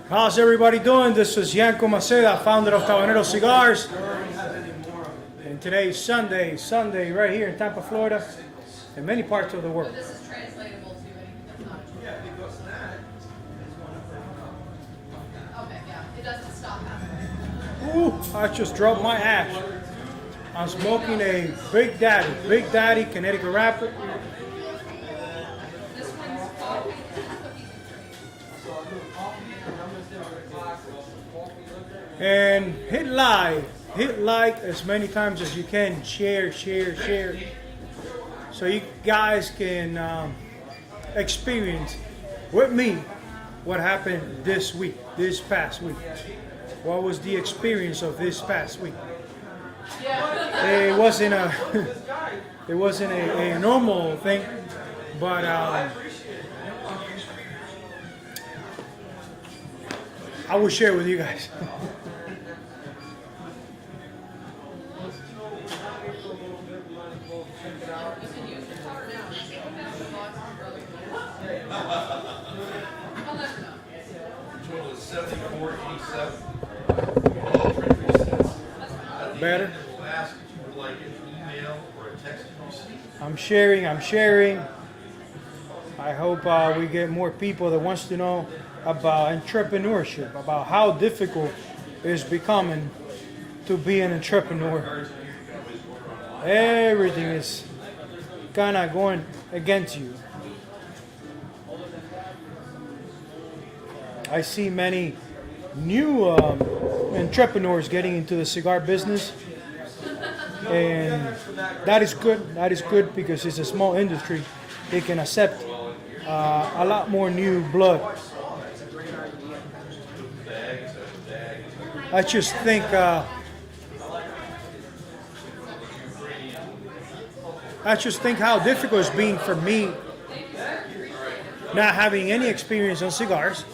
How's everybody doing? This is Yanko Maceda, founder of Tabanero Cigars. And today's Sunday right here in Tampa, Florida, and many parts of the world. This is translatable to anything that's not. Yeah, because that is one of the. Okay, yeah, it doesn't stop halfway. Ooh, I just dropped my ash. I'm smoking a Big Daddy Connecticut Wrapper. This one's coffee, this is cookies and cream. And hit like as many times as you can. Share. So you guys can experience with me what happened this past week. What was the experience of this past week? It wasn't a normal thing, but I will share with you guys. Better. I'm sharing. I hope we get more people that wants to know about entrepreneurship, about how difficult it is becoming to be an entrepreneur. Everything is kind of going against you. I see many new entrepreneurs getting into the cigar business, and that is good because it's a small industry. They can accept a lot more new blood. I just think how difficult it's been for me, not having any experience on cigars,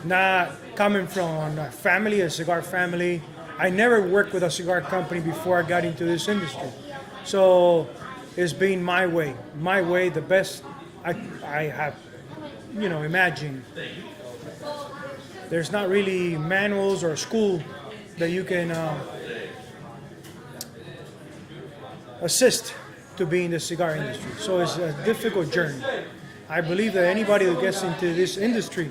not coming from a cigar family. I never worked with a cigar company before I got into this industry. So it's been my way, the best I have imagine. There's not really manuals or school that you can assist to be in the cigar industry. So it's a difficult journey. I believe that anybody who gets into this industry,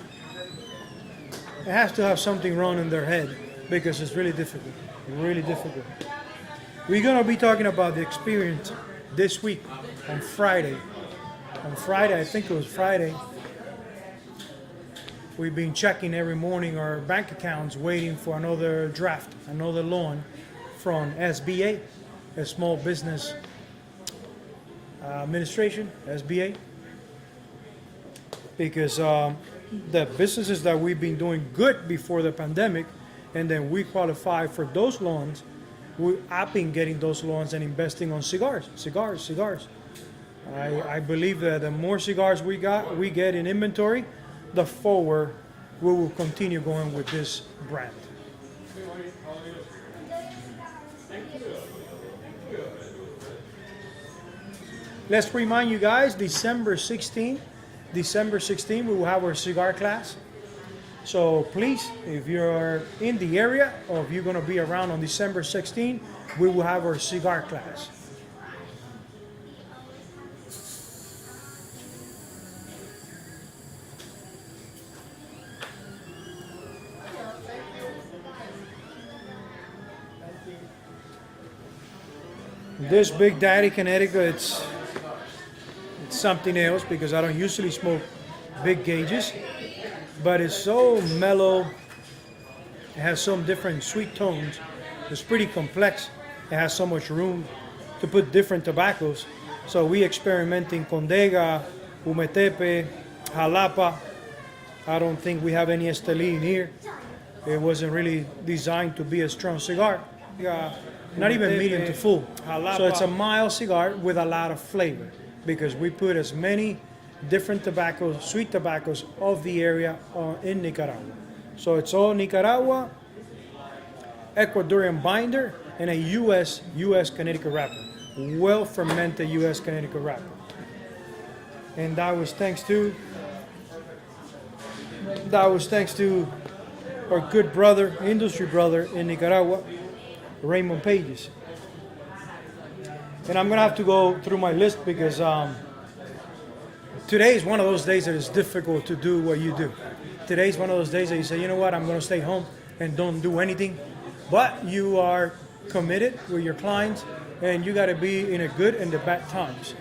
it has to have something wrong in their head because it's really difficult. Really difficult. We're going to be talking about the experience this week on Friday. On Friday, I think it was Friday, we've been checking every morning our bank accounts, waiting for another draft, another loan from SBA, a Small Business Administration, SBA. Because the businesses that we've been doing good before the pandemic, and then we qualify for those loans, I've been getting those loans and investing on cigars. I believe that the more cigars we get in inventory, the forward we will continue going with this brand. Let's remind you guys, December 16th, we will have our cigar class. So please, if you're in the area or if you're going to be around on December 16th, we will have our cigar class. This Big Daddy Connecticut, it's something else because I don't usually smoke big gauges, but it's so mellow. It has some different sweet tones. It's pretty complex. It has so much room to put different tobaccos. So we experimenting Condega, Umetepe, Jalapa. I don't think we have any Esteli in here. It wasn't really designed to be a strong cigar. Not even medium to full. So it's a mild cigar with a lot of flavor because we put as many different tobaccos, sweet tobaccos of the area in Nicaragua. So it's all Nicaragua, Ecuadorian binder, and a U.S. Connecticut wrapper. Well fermented U.S. Connecticut wrapper. And that was thanks to our good brother, industry brother in Nicaragua, Raymond Pages. And I'm gonna have to go through my list because today is one of those days that it's difficult to do what you do. Today's one of those days that you say, you know what, I'm gonna stay home and don't do anything. But you are committed with your clients and you gotta be in the good and the bad times.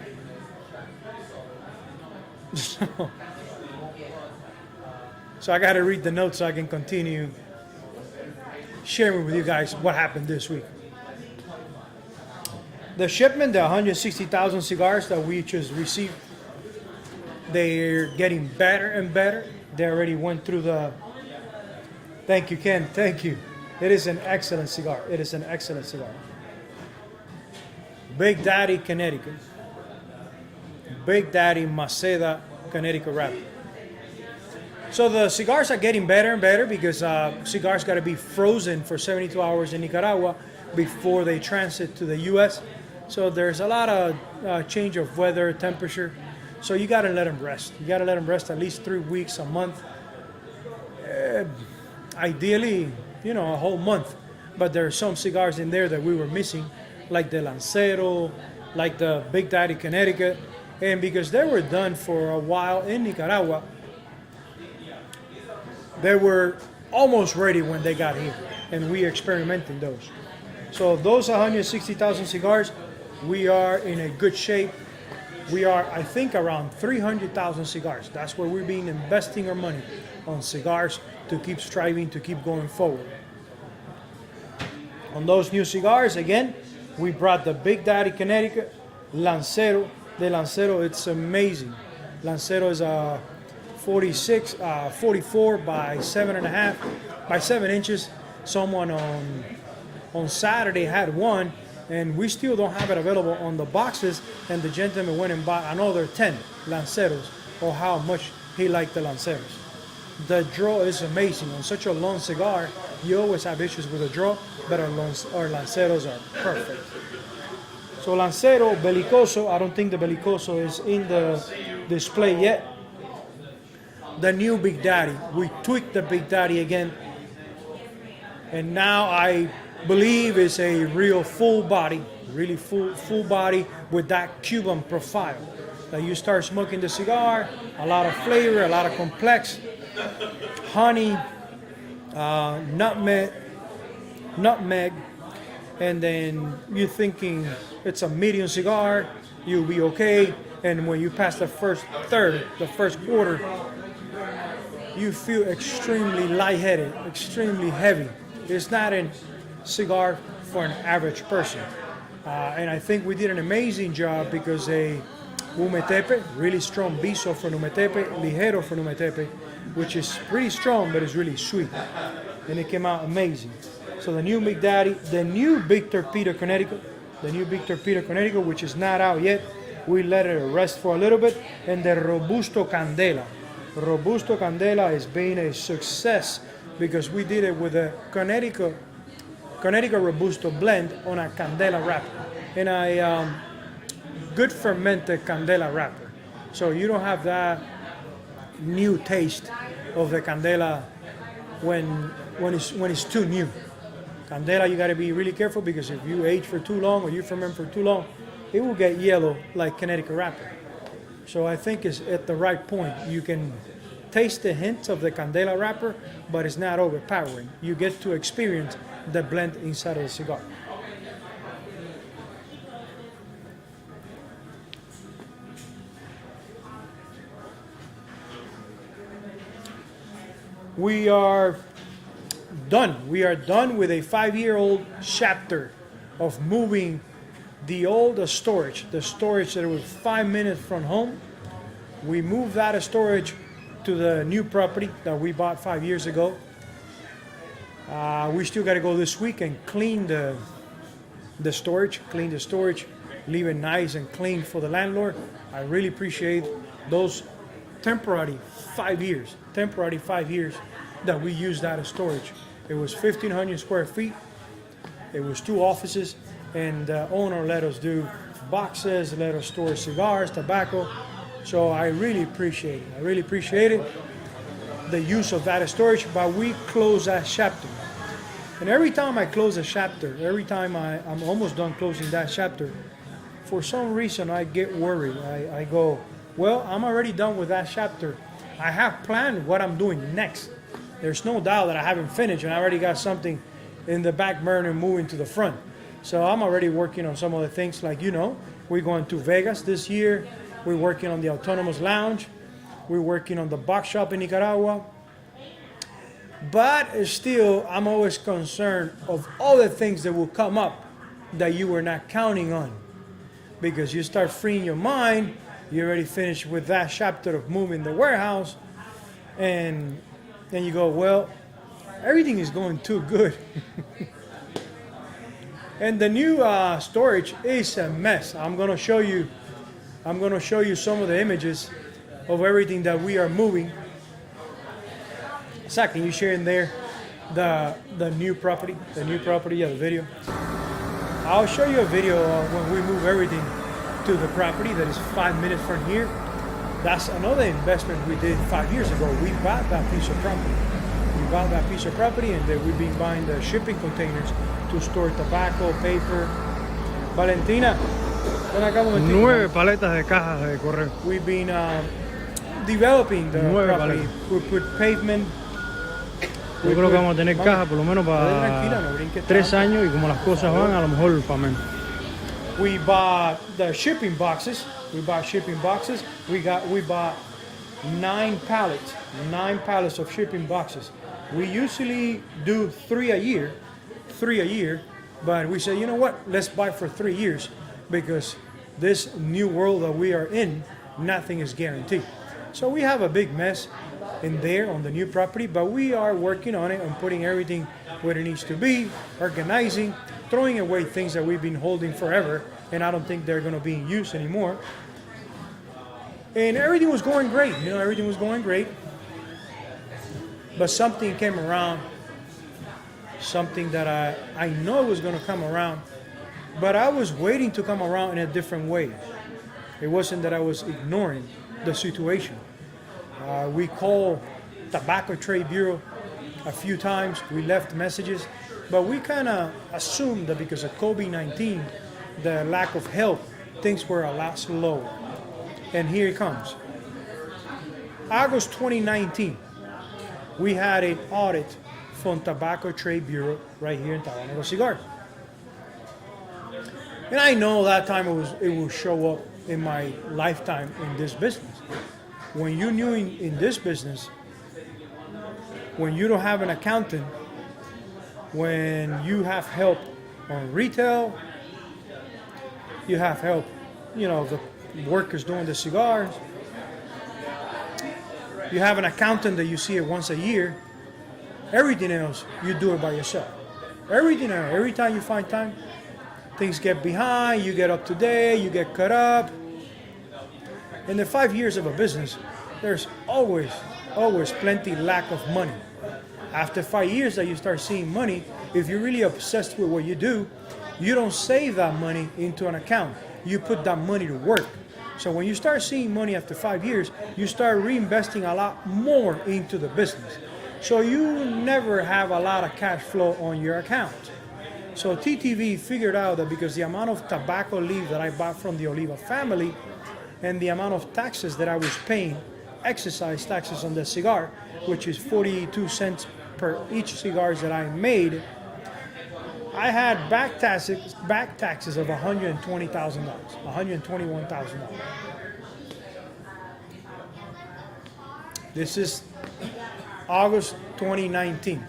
So I gotta read the notes so I can continue sharing with you guys what happened this week. The shipment, the 160,000 cigars that we just received, they're getting better and better. They already went through the... Thank you, Ken. Thank you. It is an excellent cigar. It is an excellent cigar. Big Daddy, Connecticut. Big Daddy Maceda, Connecticut wrapper. So the cigars are getting better and better because cigars got to be frozen for 72 hours in Nicaragua before they transit to the U.S. So there's a lot of change of weather, temperature. So you got to let them rest. You got to let them rest at least 3 weeks, a month. Ideally, a whole month. But there are some cigars in there that we were missing, like the Lancero, like the Big Daddy Connecticut. And because they were done for a while in Nicaragua, they were almost ready when they got here, and we experimenting those. So those 160,000 cigars, we are in a good shape. We are, I think, around 300,000 cigars. That's where we've been investing our money on cigars to keep striving, to keep going forward. On those new cigars, again, we brought the Big Daddy Connecticut, Lancero. The Lancero, it's amazing. Lancero is a 44 by 7.5 by 7 inches. Someone on Saturday had one, and we still don't have it available on the boxes. And the gentleman went and bought another 10 Lanceros, or how much he liked the Lanceros. The draw is amazing. On such a long cigar, you always have issues with the draw, but our Lanceros are perfect. So Lancero, Belicoso, I don't think the Belicoso is in the display yet. the new Big Daddy. We tweaked the Big Daddy again, and now I believe it's a real full body, really full body with that Cuban profile. That you start smoking the cigar, a lot of flavor, a lot of complex, honey, nutmeg, and then you're thinking it's a medium cigar, you'll be okay. And when you pass the first third, the first quarter, you feel extremely lightheaded, extremely heavy. It's not a cigar for an average person. And I think we did an amazing job because a Umetepe, really strong Biso for Umetepe, Ligero for Umetepe, which is pretty strong, but it's really sweet. And it came out amazing. So the new Big Daddy, the new Big Torpedo Connecticut, which is not out yet. We let it rest for a little bit. And the Robusto Candela. Robusto Candela has been a success because we did it with a Connecticut Robusto blend on a Candela wrapper. And a good fermented Candela wrapper. So you don't have that new taste of the Candela when it's too new. Candela, you got to be really careful because if you age for too long or you ferment for too long, it will get yellow like Connecticut wrapper. So I think it's at the right point. You can taste the hints of the Candela wrapper, but it's not overpowering. You get to experience the blend inside of the cigar. We are done. We are done with a 5-year-old chapter of moving the old storage, the storage that was 5 minutes from home. We moved that storage to the new property that we bought 5 years ago. We still got to go this week and clean the storage, leave it nice and clean for the landlord. I really appreciate those temporary 5 years that we used that as storage. It was 1,500 square feet. It was 2 offices, and the owner let us do boxes, let us store cigars, tobacco. So I really appreciate it. The use of that storage, but we close that chapter. And every time I close a chapter, every time I'm almost done closing that chapter, for some reason I get worried. I go, well, I'm already done with that chapter. I have planned what I'm doing next. There's no doubt that I haven't finished, and I already got something in the back burner moving to the front. So I'm already working on some other things, like, we're going to Vegas this year. We're working on the Autonomous Lounge. We're working on the box shop in Nicaragua. But still, I'm always concerned of all the things that will come up that you were not counting on. Because you start freeing your mind, you already finished with that chapter of moving the warehouse, and then you go, well, everything is going too good. And the new storage is a mess. I'm gonna show you some of the images of everything that we are moving. Zach, can you share in there the new property? The video. I'll show you a video when we move everything to the property that is 5 minutes from here. That's another investment we did 5 years ago. We bought that piece of property. And then we've been buying the shipping containers to store tobacco, paper. Valentina, ven acá un momentito. 9 paletas de cajas de correo. We've been developing the property. We put pavement. Yo creo que vamos a tener cajas por lo menos para 3 años, y como las cosas van, a lo mejor para menos. We bought the shipping boxes. We bought 9 pallets of shipping boxes. We usually do 3 a year, but we said, you know what? Let's buy for 3 years, because this new world that we are in, nothing is guaranteed. So we have a big mess in there on the new property, but we are working on it and putting everything where it needs to be, organizing, throwing away things that we've been holding forever, and I don't think they're going to be in use anymore. And everything was going great, But something came around, something that I know was going to come around, but I was waiting to come around in a different way. It wasn't that I was ignoring the situation. We called Tobacco Trade Bureau a few times. We left messages, but we kind of assumed that because of COVID-19, the lack of help, things were a lot slower. And here it comes. August 2019, we had an audit from Tobacco Trade Bureau right here in Tabanero Cigars. And I know that time it will show up in my lifetime in this business. When you're new in this business, when you don't have an accountant, when you have help on retail, you have help, the workers doing the cigars, you have an accountant that you see it once a year, everything else, you do it by yourself. Everything else, every time you find time, things get behind, you get up to date, you get caught up. In the 5 years of a business, there's always plenty lack of money. After 5 years that you start seeing money, if you're really obsessed with what you do, you don't save that money into an account. You put that money to work. So when you start seeing money after 5 years, you start reinvesting a lot more into the business. So you never have a lot of cash flow on your account. So TTV figured out that because the amount of tobacco leaf that I bought from the Oliva family and the amount of taxes that I was paying, excise taxes on the cigar, which is 42 cents per each cigars that I made, I had back taxes of $120,000, $121,000. This is August 2019.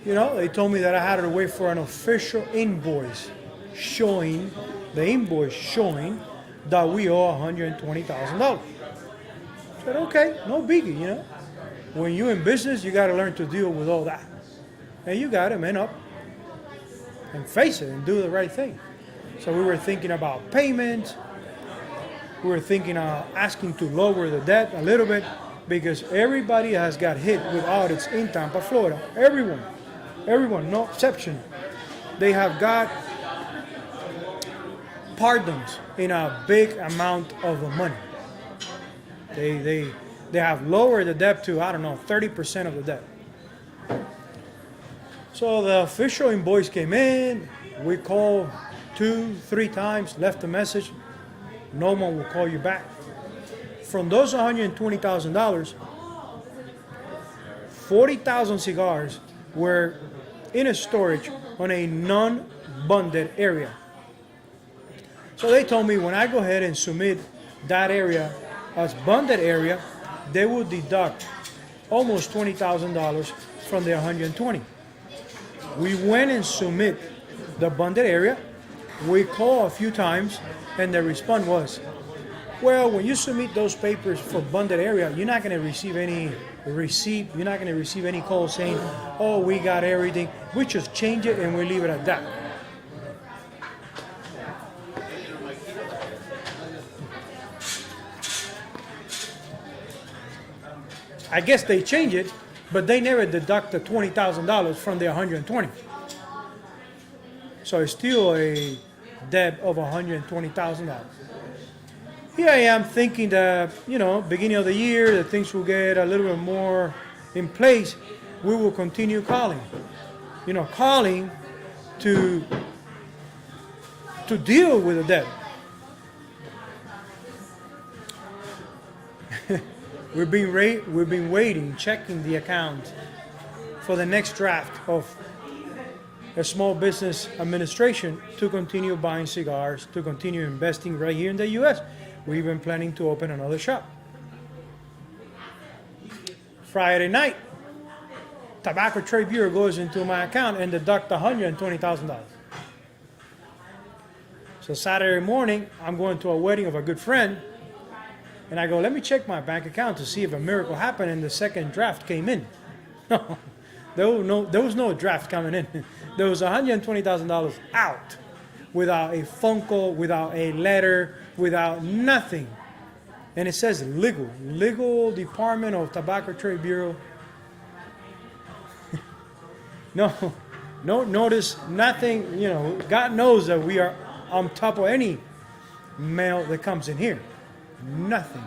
They told me that I had to wait for an official invoice showing that we owe $120,000. I said, okay, no biggie, When you're in business, you got to learn to deal with all that. And you got to man up and face it and do the right thing. So we were thinking about payment. We were thinking of asking to lower the debt a little bit because everybody has got hit with audits in Tampa, Florida. Everyone, no exception. They have got pardons in a big amount of money. They have lowered the debt to, 30% of the debt. So the official invoice came in. We called 2-3 times, left a message. No one will call you back. From those $120,000, 40,000 cigars were in a storage on a non-bonded area. So they told me when I go ahead and submit that area as bonded area, they will deduct almost $20,000 from the 120. We went and submit the bonded area. We called a few times, and the response was, well, when you submit those papers for bonded area, you're not going to receive any receipt. You're not going to receive any call saying, oh, we got everything. We just change it and we leave it at that. I guess they change it, but they never deduct the $20,000 from the 120. So it's still a debt of $120,000. Here I am thinking that, beginning of the year, that things will get a little bit more in place. We will continue calling, calling to deal with the debt. We've been waiting, checking the account for the next draft of a Small Business Administration to continue buying cigars, to continue investing right here in the U.S. We're even planning to open another shop. Friday night, Tobacco Trade Bureau goes into my account and deduct $120,000. So Saturday morning, I'm going to a wedding of a good friend, and I go, let me check my bank account to see if a miracle happened and the second draft came in. There was no draft coming in. There was $120,000 out without a phone call, without a letter, without nothing. And it says legal department of Tobacco Trade Bureau. No notice, nothing. God knows that we are on top of any mail that comes in here. Nothing.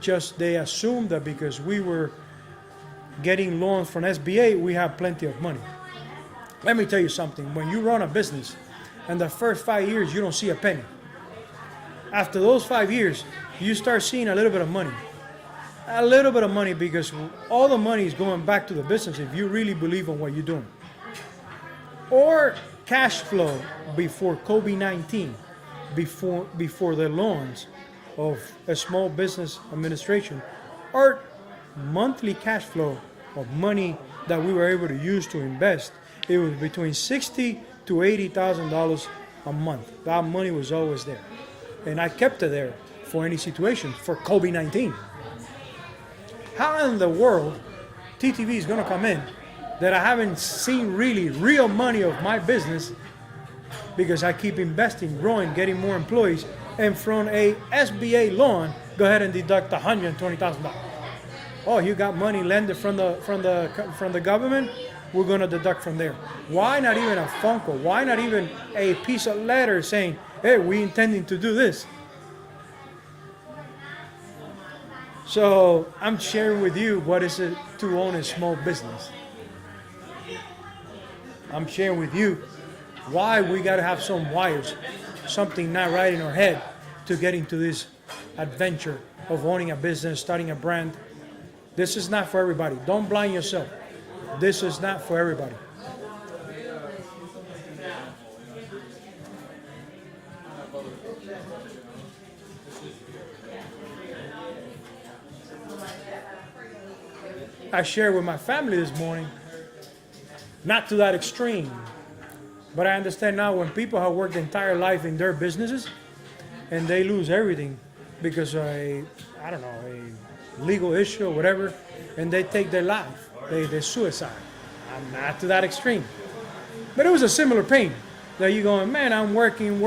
Just they assumed that because we were getting loans from SBA, we have plenty of money. Let me tell you something. When you run a business and the first 5 years, you don't see a penny. After those 5 years, you start seeing a little bit of money. A little bit of money, because all the money is going back to the business if you really believe in what you're doing. Or cash flow before COVID-19, before the loans of a small business administration, or monthly cash flow of money that we were able to use to invest. It was between $60,000 to $80,000 a month. That money was always there, and I kept it there for any situation for COVID-19. How in the world TTV is going to come in that I haven't seen really real money of my business, because I keep investing, growing, getting more employees, and from a SBA loan, go ahead and deduct $120,000. Oh, you got money lended from the government? We're going to deduct from there. Why not even a phone call? Why not even a piece of letter saying, hey, we intending to do this? So I'm sharing with you what is it to own a small business. I'm sharing with you why we got to have some wires, something not right in our head to get into this adventure of owning a business, starting a brand. This is not for everybody. Don't blind yourself. This is not for everybody. I shared with my family this morning, not to that extreme, but I understand now when people have worked their entire life in their businesses and they lose everything because of a legal issue or whatever, and they take their life, they suicide. I'm not to that extreme, but it was a similar pain that you're going, man, I'm working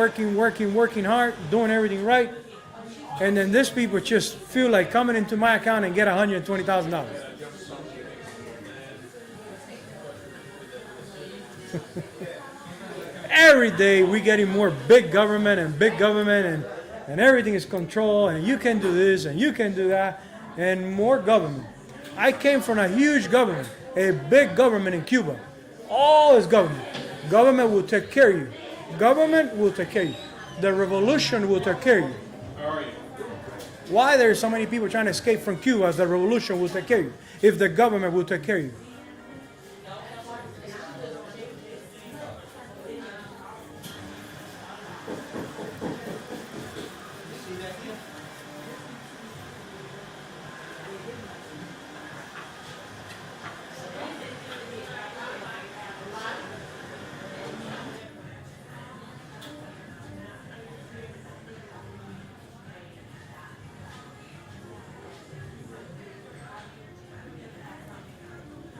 hard, doing everything right, and then these people just feel like coming into my account and get $120,000. Every day we're getting more big government, and everything is controlled, and you can do this and you can do that, and more government. I came from a huge government, a big government in Cuba. All is government. Government will take care of you. Government will take care of you. The revolution will take care of you. Why there are so many people trying to escape from Cuba? As the revolution will take care of you. If the government will take care of you.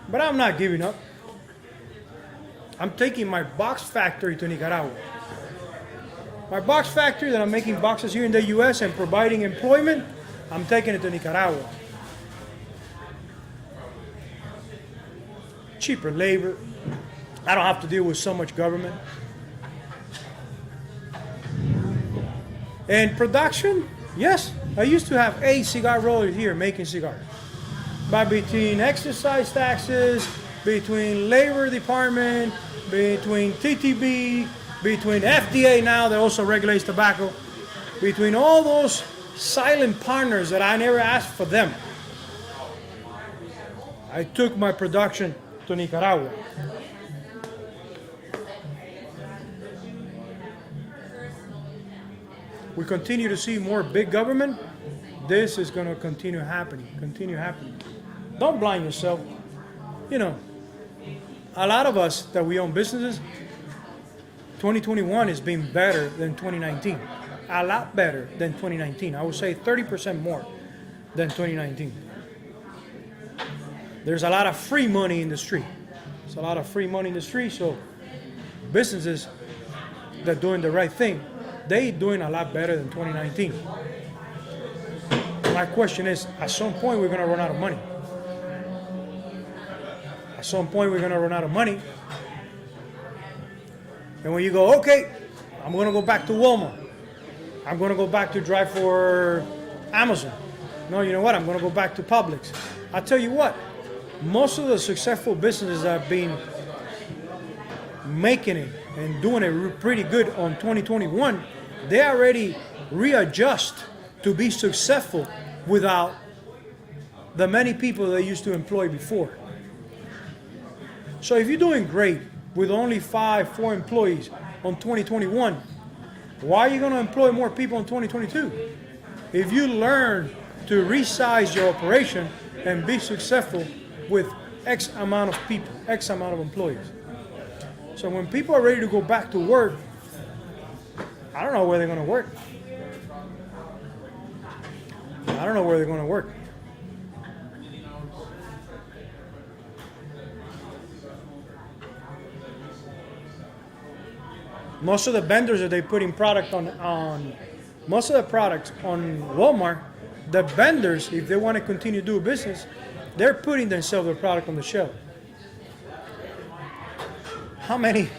But I'm not giving up. I'm taking my box factory to Nicaragua. My box factory that I'm making boxes here in the US and providing employment, I'm taking it to Nicaragua. Cheaper labor. I don't have to deal with so much government. And production, yes, I used to have 8 cigar rollers here making cigars. But between exercise taxes, between labor department, between TTB, between FDA now that also regulates tobacco, between all those silent partners that I never asked for them, I took my production to Nicaragua. We continue to see more big government. This is going to continue happening. Don't blind yourself. You know, a lot of us that we own businesses, 2021 has been better than 2019. A lot better than 2019. I would say 30% more than 2019. There's a lot of free money in the street. There's a lot of free money in the street, so businesses that are doing the right thing, they doing a lot better than 2019. My question is, at some point we're going to run out of money. At some point we're going to run out of money. And when you go, okay, I'm going to go back to Walmart. I'm going to go back to drive for Amazon. No, you know what? I'm going to go back to Publix. I tell you what, most of the successful businesses that have been making it and doing it pretty good on 2021, they already readjust to be successful without the many people they used to employ before. So if you're doing great with only 4 employees on 2021, why are you going to employ more people in 2022? If you learn to resize your operation and be successful with X amount of people, X amount of employees. So when people are ready to go back to work, I don't know where they're going to work. I don't know where they're going to work. Most of the vendors that they put in product on most of the products on Walmart, the vendors, if they want to continue to do business, they're putting themselves their product on the shelf. How many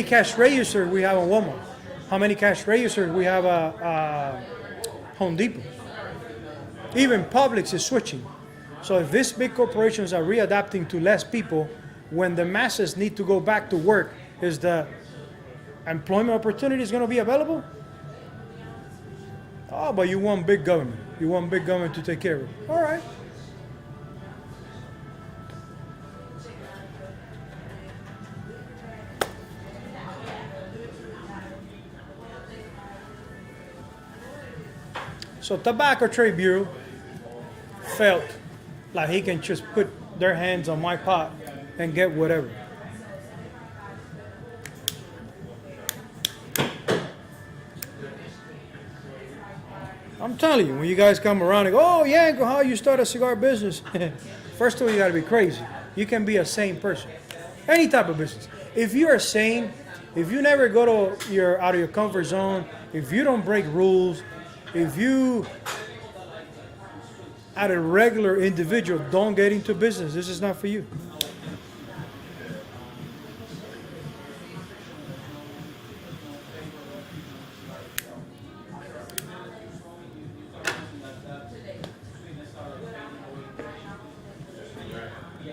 cash registers we have on Walmart? How many cash registers we have at Home Depot? Even Publix is switching. So if these big corporations are readapting to less people, when the masses need to go back to work, is the employment opportunity is going to be available? Oh, but you want big government. You want big government to take care of it. All right. So Tobacco Trade Bureau felt like he can just put their hands on my pot and get whatever. I'm telling you, when you guys come around and go, oh, Yanko, how you start a cigar business? First of all, you got to be crazy. You can be a sane person. Any type of business. If you are sane, if you never go to out of your comfort zone, if you don't break rules, if you, as a regular individual, don't get into business, this is not for you.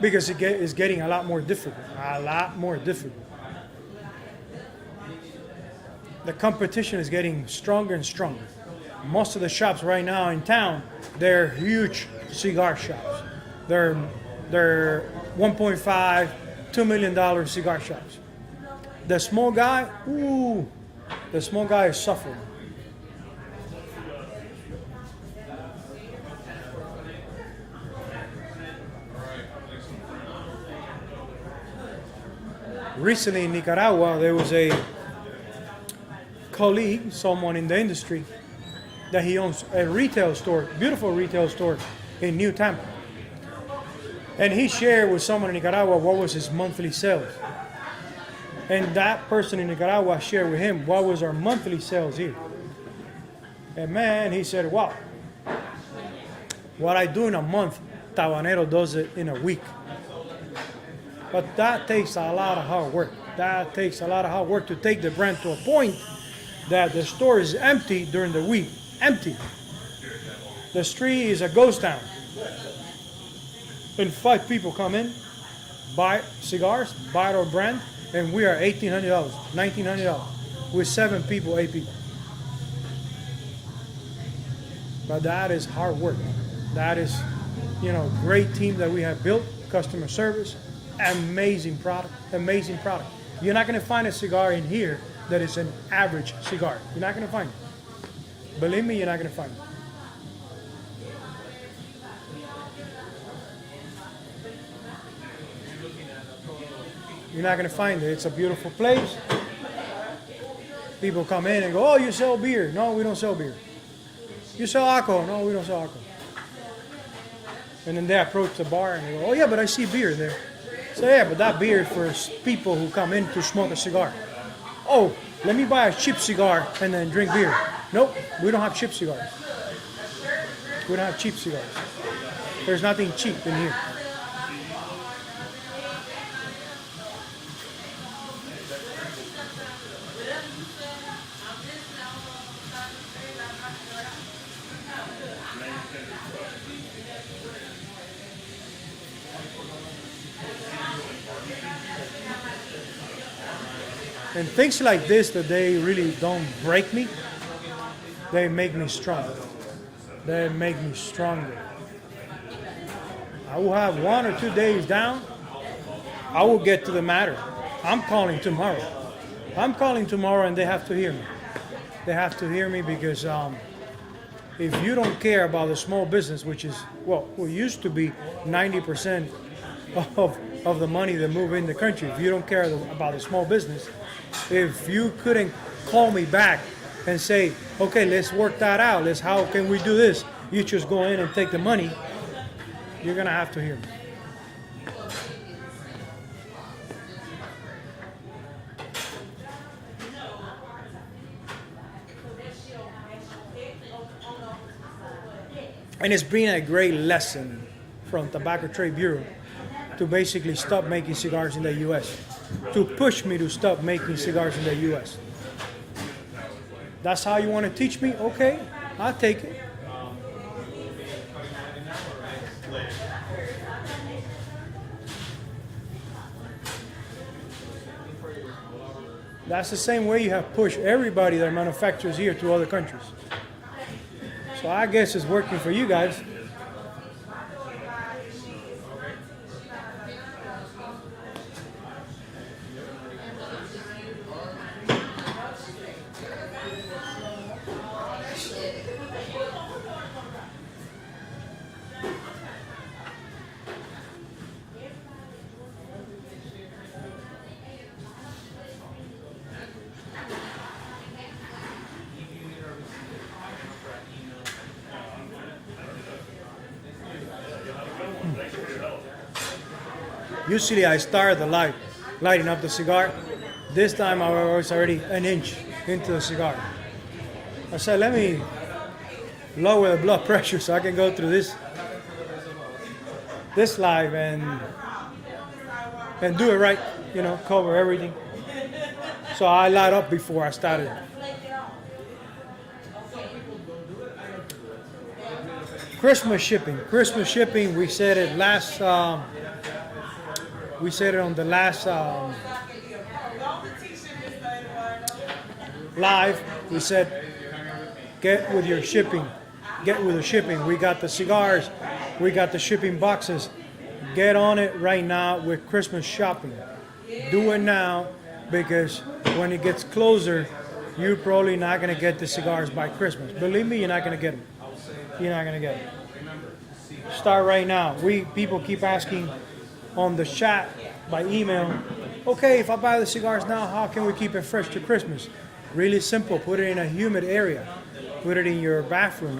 Because it's getting a lot more difficult. A lot more difficult. The competition is getting stronger and stronger. Most of the shops right now in town, they're huge cigar shops. They're $1.5, $2 million cigar shops. The small guy, the small guy is suffering. Recently in Nicaragua, there was a colleague, someone in the industry, that he owns a retail store, beautiful retail store in New Tampa. And he shared with someone in Nicaragua what was his monthly sales. And that person in Nicaragua shared with him what was our monthly sales here. And man, he said, wow, what I do in a month, Tabanero does it in a week. But that takes a lot of hard work. That takes a lot of hard work to take the brand to a point that the store is empty during the week. Empty. The street is a ghost town. And 5 people come in, buy cigars, buy our brand, and we are $1,800, $1,900 with 7 people, 8 people. But that is hard work. That is, great team that we have built, customer service. Amazing product, amazing product. You're not going to find a cigar in here that is an average cigar. You're not going to find it. Believe me, you're not going to find it. You're not going to find it. It's a beautiful place. People come in and go, oh, you sell beer. No, we don't sell beer. You sell alcohol. No, we don't sell alcohol. And then they approach the bar and they go, oh, yeah, but I see beer there. So yeah, but that beer is for people who come in to smoke a cigar. Oh, let me buy a cheap cigar and then drink beer. Nope, we don't have cheap cigars. We don't have cheap cigars. There's nothing cheap in here. And things like this that they really don't break me, they make me stronger. They make me stronger. I will have 1 or 2 days down. I will get to the matter. I'm calling tomorrow. I'm calling tomorrow and they have to hear me. They have to hear me because if you don't care about the small business, which is, well, what used to be 90% of the money that move in the country, if you don't care about the small business, if you couldn't call me back and say, okay, let's work that out, how can we do this? You just go in and take the money, you're gonna have to hear me. And it's been a great lesson from Tobacco Trade Bureau to basically stop making cigars in the U.S., to push me to stop making cigars in the U.S. That's how you want to teach me? Okay, I'll take it. That's the same way you have pushed everybody that manufactures here to other countries. So I guess it's working for you guys. Usually I start the lighting up the cigar. This time I was already an inch into the cigar. I said, let me lower the blood pressure so I can go through this live and do it right, cover everything. So I light up before I started. Christmas shipping, we said it last, we said it on the last live. We said, get with your shipping. Get with the shipping. We got the cigars. We got the shipping boxes. Get on it right now with Christmas shopping. Do it now because when it gets closer, you're probably not going to get the cigars by Christmas. Believe me, you're not going to get them. You're not going to get them. Start right now. People keep asking on the chat by email, okay, if I buy the cigars now, how can we keep it fresh to Christmas? Really simple. Put it in a humid area. Put it in your bathroom,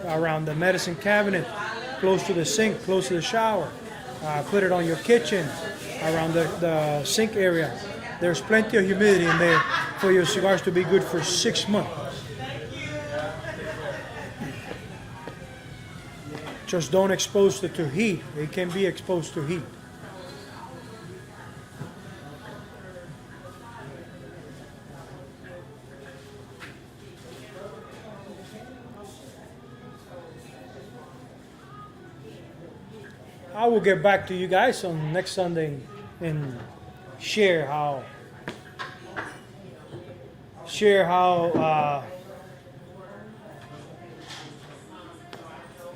around the medicine cabinet, close to the sink, close to the shower. Put it on your kitchen, around the sink area. There's plenty of humidity in there for your cigars to be good for 6 months. Just don't expose it to heat. It can be exposed to heat. I will get back to you guys on next Sunday and share how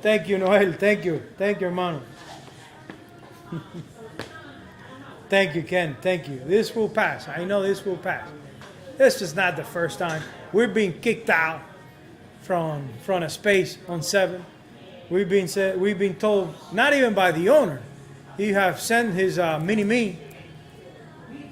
thank you, Noel. Thank you, hermano. Thank you, Ken. Thank you. This will pass. I know this will pass. This is not the first time we're being kicked out from a space on 7. We've been told, not even by the owner. He have sent his mini-me,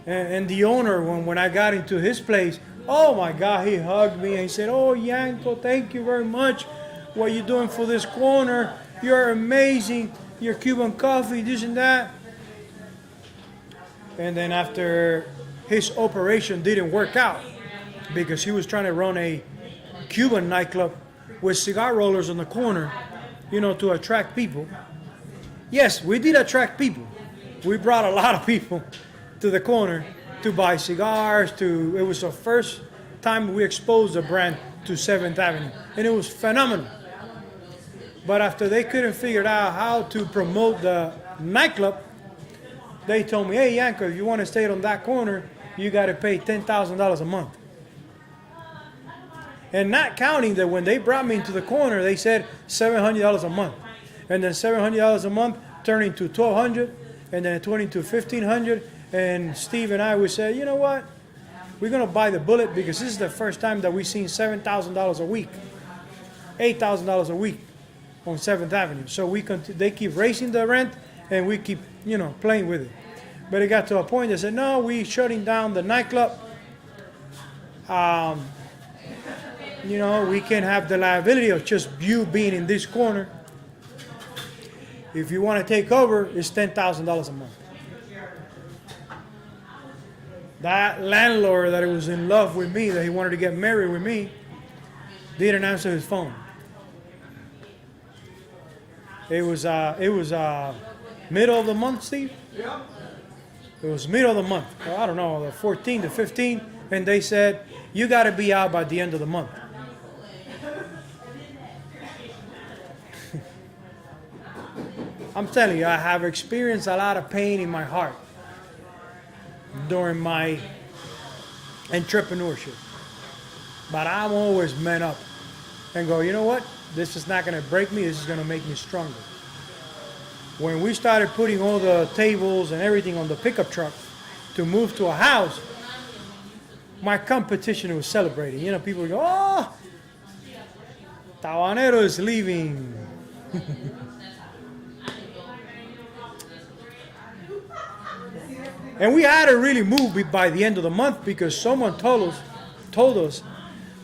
and the owner, when I got into his place, oh my God, he hugged me and he said, "Oh, Yanko, thank you very much. What you doing for this corner? You're amazing. Your Cuban coffee, this and that." And then after his operation didn't work out because he was trying to run a Cuban nightclub with cigar rollers on the corner, to attract people. Yes, we did attract people. We brought a lot of people to the corner to buy cigars. It was the first time we exposed the brand to 7th Avenue, and it was phenomenal. But after they couldn't figure out how to promote the nightclub, they told me, "Hey, Yanko, if you want to stay on that corner, you got to pay $10,000 a month. And not counting that when they brought me into the corner, they said $700 a month. And then $700 a month turned into $1,200, and then it turned into $1,500. And Steve and I would say, you know what? We're going to buy the bullet because this is the first time that we've seen $7,000 a week, $8,000 a week on 7th Avenue. So they keep raising the rent, and we keep, playing with it. But it got to a point they said, no, we're shutting down the nightclub. We can't have the liability of just you being in this corner. If you want to take over, it's $10,000 a month. That landlord that was in love with me, that he wanted to get married with me, didn't answer his phone. It was middle of the month, Steve? Yeah. It was middle of the month. I don't know, the 14th, the 15th, and they said, you got to be out by the end of the month. I'm telling you, I have experienced a lot of pain in my heart during my entrepreneurship. But I'm always man up and go, you know what? This is not going to break me. This is going to make me stronger. When we started putting all the tables and everything on the pickup truck to move to a house, my competition was celebrating. People would go, oh, Tabanero is leaving. And we had to really move by the end of the month because someone told us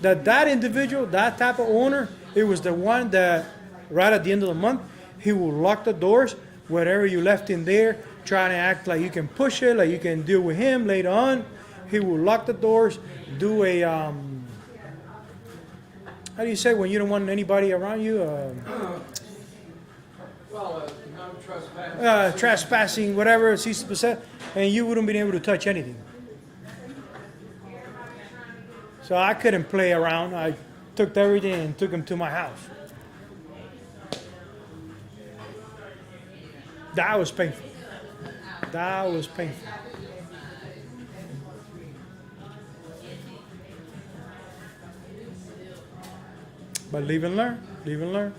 that individual, that type of owner, it was the one that right at the end of the month, he will lock the doors, whatever you left in there, trying to act like you can push it, like you can deal with him later on. He will lock the doors, do a, how do you say when you don't want anybody around you? No trespassing. Trespassing, whatever, cease to possess, and you wouldn't be able to touch anything. So I couldn't play around. I took everything and took him to my house. That was painful. That was painful. But live and learn. Live and learn.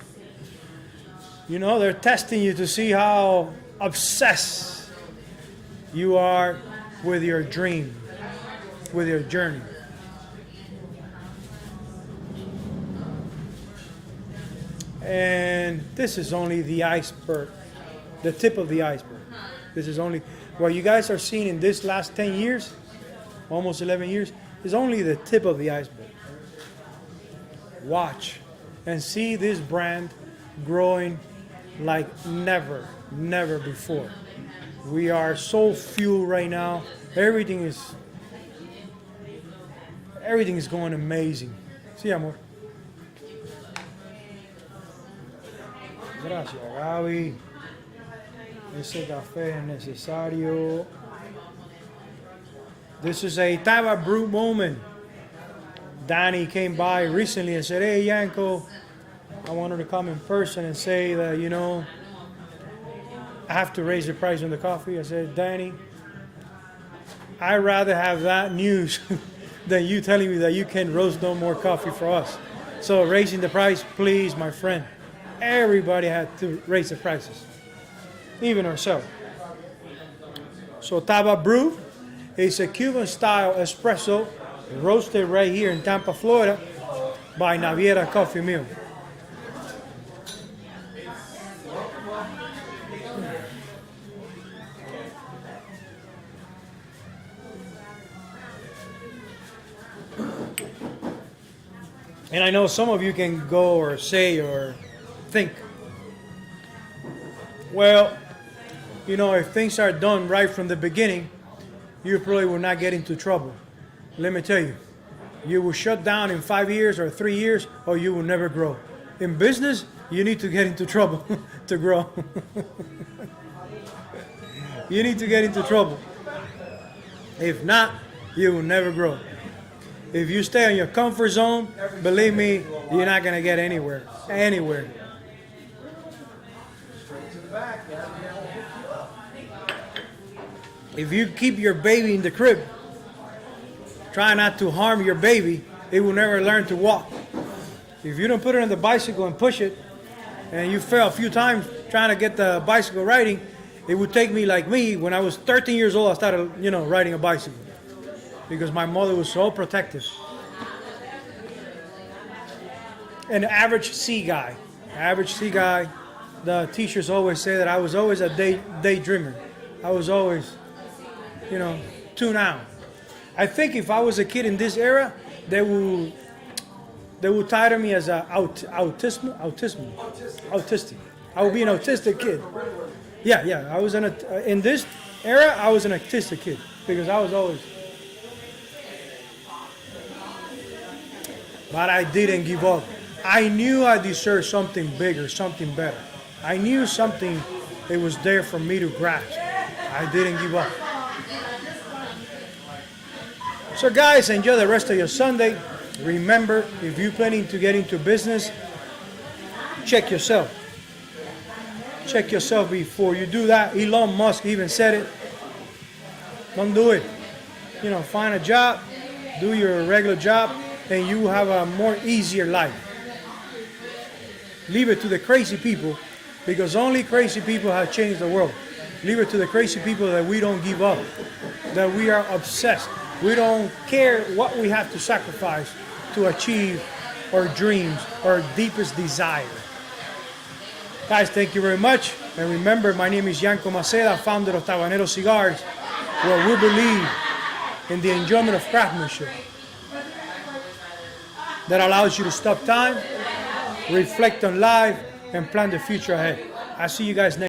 They're testing you to see how obsessed you are with your dream, with your journey. And this is only the iceberg, the tip of the iceberg. This is only what you guys are seeing in this last 10 years, almost 11 years, is only the tip of the iceberg. Watch and see this brand growing like never before. We are so fueled right now. Everything is going amazing. Sí, amor. Gracias, Gaby. Ese café es necesario. This is a Taba Brew moment. Danny came by recently and said, hey, Yanko, I wanted to come in person and say that, I have to raise the price on the coffee. I said, Danny, I'd rather have that news than you telling me that you can roast no more coffee for us. So raising the price, please, my friend. Everybody had to raise the prices, even ourselves. So Taba Brew is a Cuban-style espresso roasted right here in Tampa, Florida by Naviera Coffee Mill. And I know some of you can go or say or think, well, if things are done right from the beginning, you probably will not get into trouble. Let me tell you, you will shut down in 5 years or 3 years, or you will never grow. In business, you need to get into trouble to grow. You need to get into trouble. If not, you will never grow. If you stay in your comfort zone, believe me, you're not going to get anywhere. Anywhere. If you keep your baby in the crib try not to harm your baby, it will never learn to walk. If you don't put it on the bicycle and push it, and you fail a few times trying to get the bicycle riding, it would take me like me. When I was 13 years old, I started, riding a bicycle because my mother was so protective. An average C guy. The teachers always say that I was always a daydreamer. I was always, tune out. I think if I was a kid in this era, they would title me as autistic. I would be an autistic kid. Yeah. I was in this era. I was an autistic kid because I was always. But I didn't give up. I knew I deserved something bigger, something better. I knew something that was there for me to grasp. I didn't give up. So guys, enjoy the rest of your Sunday. Remember, if you're planning to get into business, check yourself. Check yourself before you do that. Elon Musk even said it. Don't do it. Find a job, do your regular job, and you will have a more easier life. Leave it to the crazy people, because only crazy people have changed the world. Leave it to the crazy people that we don't give up, that we are obsessed. We don't care what we have to sacrifice to achieve our dreams, our deepest desire. Guys, thank you very much. And remember, my name is Yanko Maceda, founder of Tabanero Cigars, where we believe in the enjoyment of craftsmanship that allows you to stop time, reflect on life, and plan the future ahead. I'll see you guys next.